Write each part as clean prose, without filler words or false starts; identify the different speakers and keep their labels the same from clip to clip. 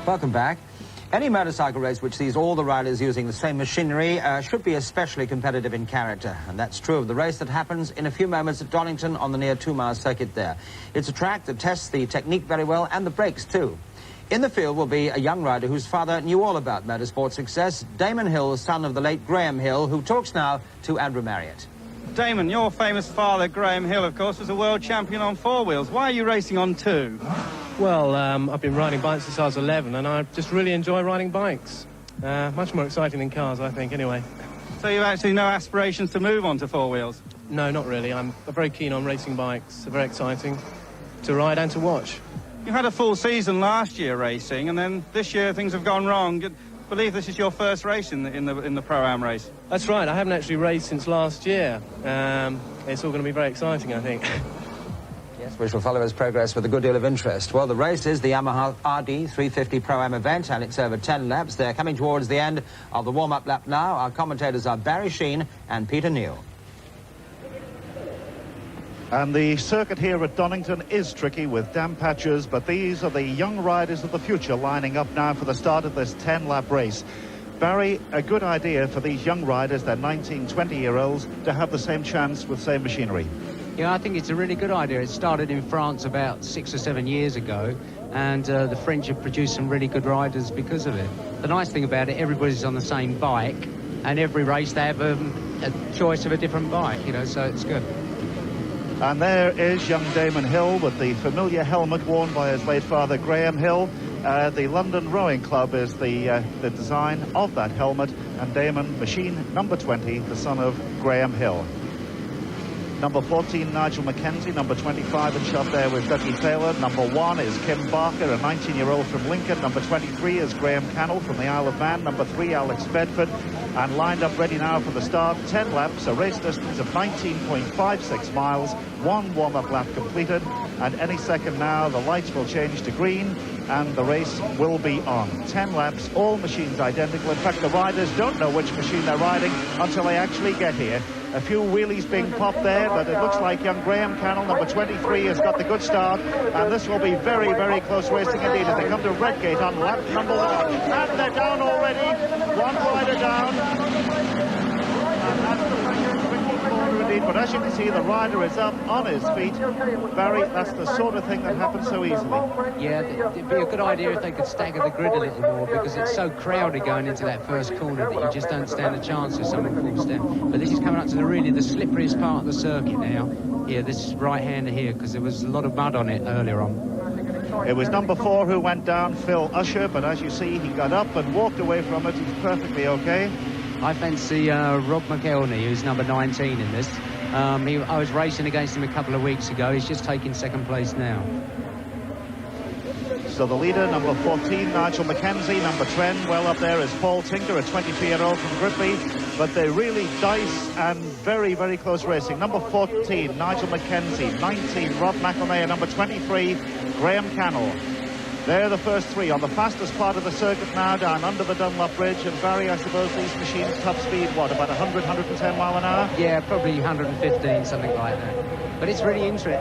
Speaker 1: Welcome back. Any motorcycle race which sees all the riders using the same machinery should be especially competitive in character. And that's true of the race that happens in a few moments at Donington on the near 2-mile circuit there. It's a track that tests the technique very well and the brakes too. In the field will be a young rider whose father knew all about motorsport success, Damon Hill, son of the late Graham Hill, who talks now to Andrew Marriott.
Speaker 2: Damon, your famous father, Graham Hill, of course, was a world champion on 4 wheels. Why are you racing on 2?
Speaker 3: Well, I've been riding bikes since I was 11, and I just really enjoy riding bikes. Much more exciting than cars, I think, anyway.
Speaker 2: So you actually no aspirations to move on to 4 wheels?
Speaker 3: No, not really. I'm very keen on racing bikes. They're very exciting to ride and to watch.
Speaker 2: You had a full season last year racing, and then this year things have gone wrong. I believe this is your first race in the Proam race.
Speaker 3: That's right. I haven't actually raced since last year. It's all going to be very exciting, I think.
Speaker 1: Yes, we shall follow his progress with a good deal of interest. Well, the race is the Yamaha RD 350 Pro-Am event, and it's over 10 laps. They're coming towards the end of the warm-up lap now. Our commentators are Barry Sheen and Peter Neal.
Speaker 4: And the circuit here at Donington is tricky with damp patches, but these are the young riders of the future lining up now for the start of this 10-lap race. Barry, a good idea for these young riders, they're 19, 20-year-olds, to have the same chance with same machinery.
Speaker 5: Yeah, I think it's a really good idea. It started in France about 6 or 7 years ago, and the French have produced some really good riders because of it. The nice thing about it, everybody's on the same bike, and every race they have a choice of a different bike, you know, so it's good.
Speaker 4: And there is young Damon Hill with the familiar helmet worn by his late father, Graham Hill. The London Rowing Club is the design of that helmet, and Damon, machine number 20, the son of Graham Hill. Number 14, Nigel Mackenzie. Number 25 in shot there with Ducky Taylor. Number 1 is Kim Barker, a 19-year-old from Lincoln. Number 23 is Graham Cannell from the Isle of Man. Number 3, Alex Bedford. And lined up ready now for the start. 10 laps, a race distance of 19.56 miles. 1 warm-up lap completed. And any second now, the lights will change to green and the race will be on. 10 laps, all machines identical. In fact, the riders don't know which machine they're riding until they actually get here. A few wheelies being popped there, but it looks like young Graham Cannell, number 23, has got the good start, and this will be very, very close racing indeed as they come to Redgate on lap number 1. And they're down already, 1 rider down. And that's the tricky corner indeed, but as you can see, the rider is up on his feet. Barry, that's the sort of thing that happens so easily.
Speaker 5: Yeah, it'd be a good idea if they could stagger the grid a little more, because it's so crowded going into that first corner that you just don't stand a chance if someone falls down. But this is coming up to the slippriest part of the circuit now. Yeah, this right-hander here, because there was a lot of mud on it earlier on.
Speaker 4: It was number 4 who went down, Phil Usher, but as you see, he got up and walked away from it. He's perfectly okay.
Speaker 5: I fancy Rob McElhenney, who's number 19 in this. I was racing against him a couple of weeks ago. He's just taking second place now.
Speaker 4: So the leader, number 14, Nigel Mackenzie. Number 10, well up there is Paul Tinker, a 23-year-old from Gridley. But they really dice and very, very close racing. Number 14, Nigel Mackenzie. 19, Rob McElhenney. Number 23, Graham Cannell. They're the first 3 on the fastest part of the circuit now, down under the Dunlop Bridge. And Barry, I suppose these machines top speed, what, about 100, 110 mile an hour?
Speaker 5: Yeah, probably 115, something like that. But it's really interesting.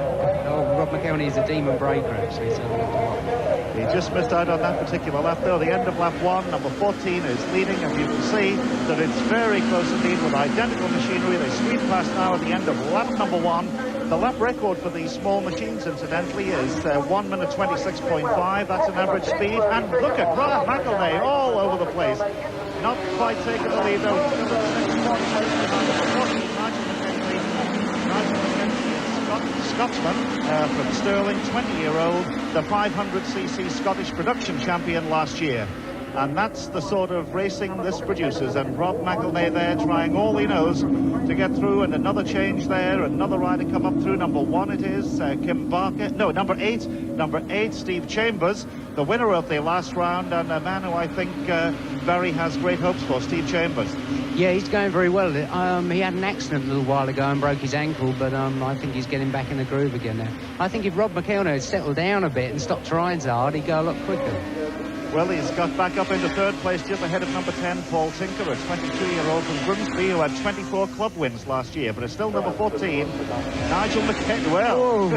Speaker 5: Oh, Rob McElhenney is a demon breaker, actually, so we'll have to watch.
Speaker 4: He just missed out on that particular lap, though. The end of lap 1, number 14 is leading, and you can see that it's very close indeed with identical machinery. They sweep past now at the end of lap number 1. The lap record for these small machines, incidentally, is 1 minute 26.5. That's an average speed. And look at Rob McElhenney all over the place. Not quite taking the lead, though. He's still in the second Nigel Mackenzie, Scotsman from Stirling, 20-year-old, the 500cc Scottish production champion last year. And that's the sort of racing this produces. And Rob McElhenney there trying all he knows to get through. And another change there. Another rider come up through. Number 1 it is, Kim Barker. No, number 8. Number 8, Steve Chambers, the winner of the last round. And a man who I think Barry has great hopes for, Steve Chambers.
Speaker 5: Yeah, he's going very well. He had an accident a little while ago and broke his ankle, but I think he's getting back in the groove again now. I think if Rob McElhenney had settled down a bit and stopped trying so hard, he'd go a lot quicker.
Speaker 4: Well, he's got back up into 3rd place, just ahead of number 10, Paul Tinker, a 22-year-old from Grimsby who had 24 club wins last year, but it's still number 14, Nigel Mackenzie. Well,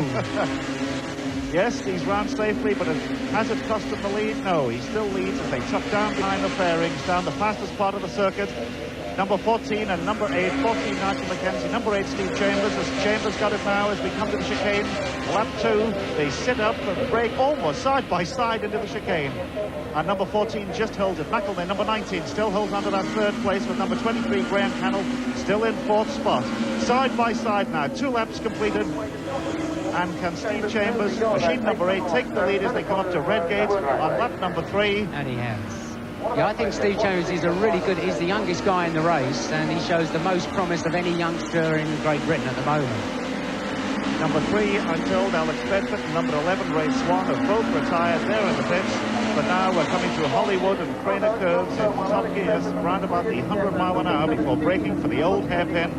Speaker 4: Yes, he's round safely, but has it cost him the lead? No, he still leads as they tuck down behind the fairings, down the fastest part of the circuit. Number 14 and number 8, 14 Nigel McKenzie, number 8 Steve Chambers, as Chambers got it now as we come to the chicane. Lap 2, they sit up and brake almost side by side into the chicane. And number 14 just holds it. McElnay, number 19, still holds on to that third place with number 23, Graham Cannell, still in fourth spot. Side by side now, 2 laps completed. And can Steve Chambers, machine number 8, take the lead as they come up to Redgate on lap number 3?
Speaker 5: And he has. Yeah, I think Steve Chambers is he's the youngest guy in the race, and he shows the most promise of any youngster in Great Britain at the moment.
Speaker 4: Number 3, I'm told, Alex Bedford, and number 11, Ray Swan, have both retired. They're in the pits, but now we're coming through Hollywood and Craner curves in top gears, round about the 100 mile an hour before braking for the old hairpin.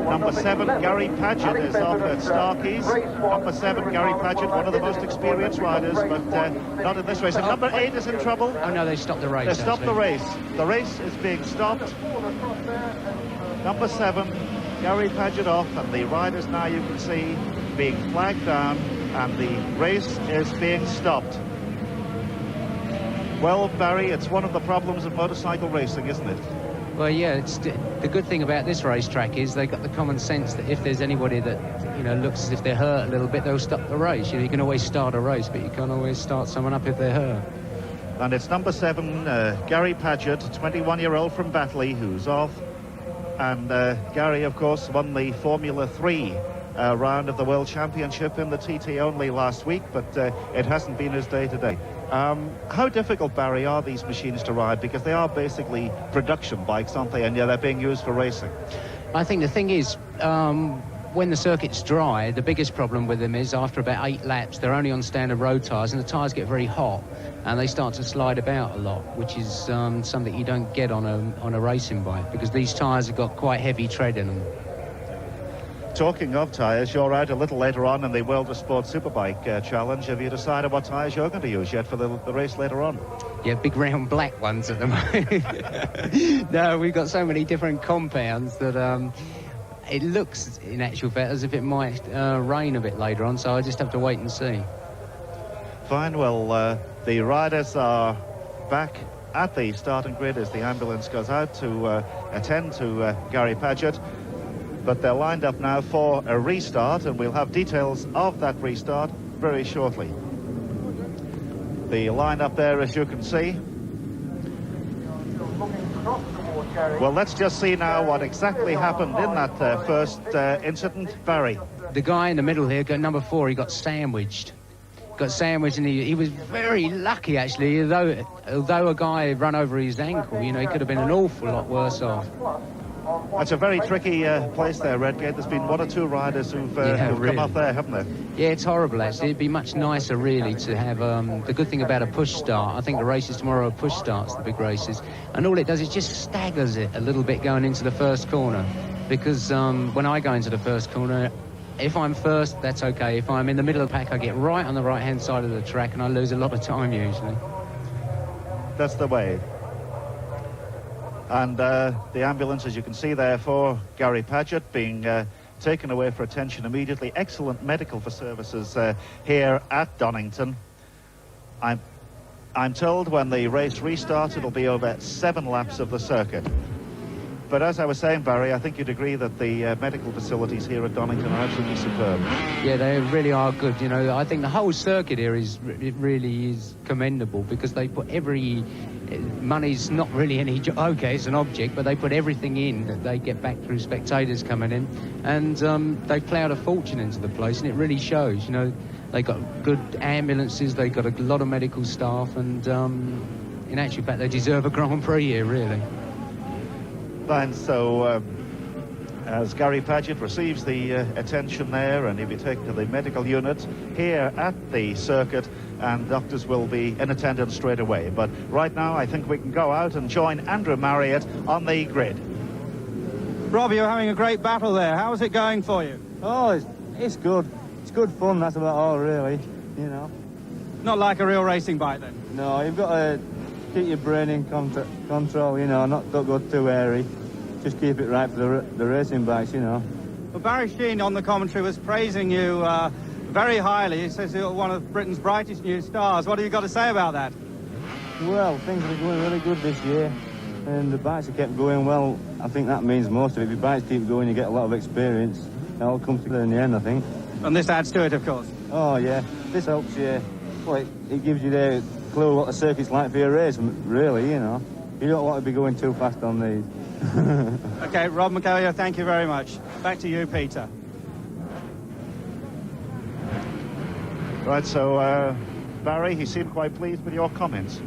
Speaker 4: Number 7, Gary Paget, is off at Starkeys. Number 7, Gary Paget, one of the most experienced riders, but not in this race. And number 8 is in trouble.
Speaker 5: Oh no, they stopped the race.
Speaker 4: They stopped the race. The race is being stopped. Number 7, Gary Paget off, and the riders now, you can see, being flagged down, and the race is being stopped. Well, Barry, it's one of the problems of motorcycle racing, isn't it?
Speaker 5: Well, yeah, it's the good thing about this racetrack is they got the common sense that if there's anybody that, you know, looks as if they're hurt a little bit, they'll stop the race. You know, you can always start a race, but you can't always start someone up if they're hurt.
Speaker 4: And it's number 7, Gary Paget, 21-year-old from Batley, who's off. And Gary, of course, won the Formula 3 round of the World Championship in the TT only last week, but it hasn't been his day today. How difficult, Barry, are these machines to ride? Because they are basically production bikes, aren't they? And yeah, they're being used for racing.
Speaker 5: I think the thing is, when the circuit's dry, the biggest problem with them is after about 8 laps, they're only on standard road tyres, and the tyres get very hot, and they start to slide about a lot, which is something you don't get on a racing bike, because these tyres have got quite heavy tread in them.
Speaker 4: Talking of tyres, you're out a little later on in the World of Sport Superbike Challenge. Have you decided what tyres you're going to use yet for the race later on?
Speaker 5: Yeah, big round black ones at the moment. No, we've got so many different compounds that it looks, in actual fact, as if it might rain a bit later on, so I just have to wait and see.
Speaker 4: Fine, well, the riders are back at the starting grid as the ambulance goes out to attend to Gary Paget. But they're lined up now for a restart, and we'll have details of that restart very shortly. The lineup there, as you can see. Well, let's just see now what exactly happened in that first incident. Barry.
Speaker 5: The guy in the middle here, number 4, he got sandwiched. And he was very lucky, actually, although a guy run over his ankle, you know, he could have been an awful lot worse off.
Speaker 4: That's a very tricky place there, Redgate. There's been 1 or 2 riders who've really come up there, haven't there?
Speaker 5: Yeah, it's horrible, actually. It'd be much nicer, really, to have the good thing about a push start. I think the races tomorrow are push starts, the big races. And all it does is just staggers it a little bit going into the first corner. Because when I go into the first corner, if I'm first, that's okay. If I'm in the middle of the pack, I get right on the right-hand side of the track, and I lose a lot of time, usually.
Speaker 4: That's the way. And the ambulance, as you can see there, for Gary Paget being taken away for attention immediately. Excellent medical services here at Donington. I'm told when the race restarts, it'll be over 7 laps of the circuit. But as I was saying, Barry, I think you'd agree that the medical facilities here at Donington are absolutely superb. Yeah,
Speaker 5: they really are good. You know, I think the whole circuit here really is commendable, because they put money's not really okay, it's an object, but they put everything in that they get back through spectators coming in, and they've ploughed a fortune into the place, and it really shows. You know, they got good ambulances, they got a lot of medical staff, and in actual fact, they deserve a Grand Prix here, really.
Speaker 4: And so, as Gary Paget receives the attention there, and he'll be taken to the medical unit here at the circuit, and doctors will be in attendance straight away. But right now, I think we can go out and join Andrew Marriott on the grid.
Speaker 2: Rob, you're having a great battle there. How is it going for you?
Speaker 6: Oh, it's good. It's good fun, that's about all, really, you know.
Speaker 2: Not like a real racing bike, then?
Speaker 6: No, you've got to keep your brain in control, you know, don't go too airy. Just keep it right for the racing bikes, you know.
Speaker 2: Well, Barry Sheen on the commentary was praising you very highly. He says you're one of Britain's brightest new stars. What have you got to say about that?
Speaker 6: Well, things are going really good this year, and the bikes have kept going well. I think that means most of it. If your bikes keep going, you get a lot of experience. It all comes together in the end, I think.
Speaker 2: And this adds to it, of course.
Speaker 6: Oh, yeah. This helps you. Well, it gives you the clue what the circuit's like for your race, really, you know. You don't want to be going too fast on these.
Speaker 2: OK, Rob McEllier, thank you very much. Back to you, Peter.
Speaker 4: Right, so, Barry, he seemed quite pleased with your comments.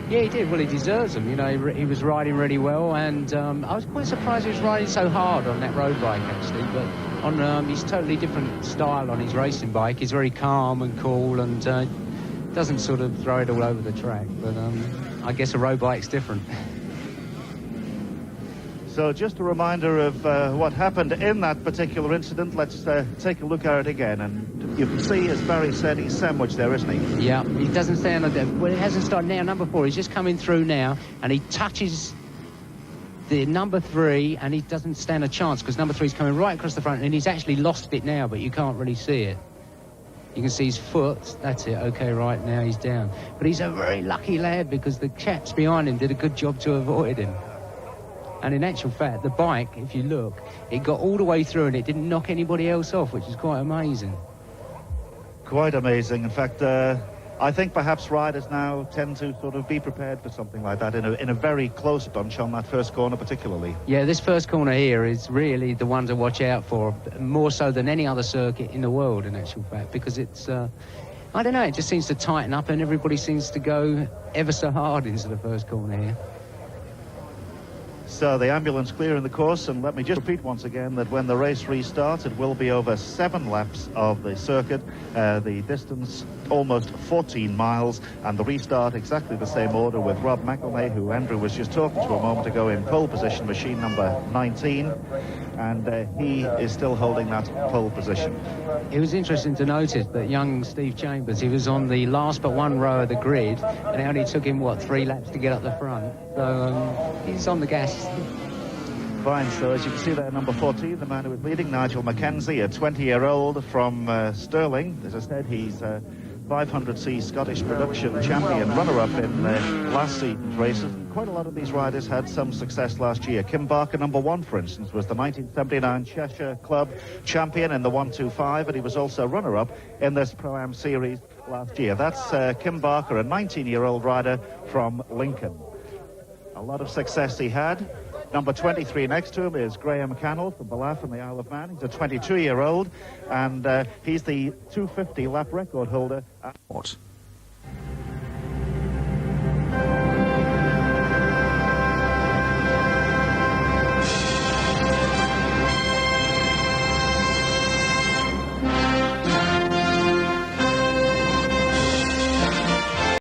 Speaker 5: Yeah, he did. Well, he deserves them. You know, he was riding really well, and I was quite surprised he was riding so hard on that road bike, actually. But on his totally different style on his racing bike, he's very calm and cool, and doesn't sort of throw it all over the track. But I guess a road bike's different.
Speaker 4: So just a reminder of what happened in that particular incident. Let's take a look at it again. And you can see, as Barry said, he's sandwiched there, isn't he?
Speaker 5: Yeah, he doesn't stand on there. Well, it hasn't started now. Number 4, he's just coming through now, and he touches the number 3, and he doesn't stand a chance because number 3 is coming right across the front, and he's actually lost it now, but you can't really see it. You can see his foot. That's it. OK, right, now he's down. But he's a very lucky lad because the chaps behind him did a good job to avoid him. And in actual fact, the bike, if you look, it got all the way through and it didn't knock anybody else off, which is quite amazing.
Speaker 4: Quite amazing. In fact, I think perhaps riders now tend to sort of be prepared for something like that in a very close bunch on that first corner particularly.
Speaker 5: Yeah, this first corner here is really the one to watch out for, more so than any other circuit in the world, in actual fact, because it's, I don't know, it just seems to tighten up and everybody seems to go ever so hard into the first corner here.
Speaker 4: So the ambulance clearing the course, and let me just repeat once again that when the race restarts, it will be over 7 laps of the circuit, the distance almost 14 miles, and the restart exactly the same order with Rob McEllier, who Andrew was just talking to a moment ago, in pole position, machine number 19, and he is still holding that pole position.
Speaker 5: It was interesting to notice that young Steve Chambers, he was on the last but one row of the grid, and it only took him, 3 laps to get up the front. So he's on the gas.
Speaker 4: Fine, so as you can see there, number 14, the man who was leading, Nigel Mackenzie, a 20-year-old from Stirling. As I said, he's 500c Scottish production champion, runner-up in last season's races. Quite a lot of these riders had some success last year. Kim Barker, number 1, for instance, was the 1979 Cheshire Club champion in the 125, and he was also runner-up in this Proam series last year. That's Kim Barker, a 19-year-old rider from Lincoln. A lot of success he had. Number 23 next to him is Graham Cannell from Ballaugh in the Isle of Man. He's a 22-year-old, and he's the 250 lap record holder.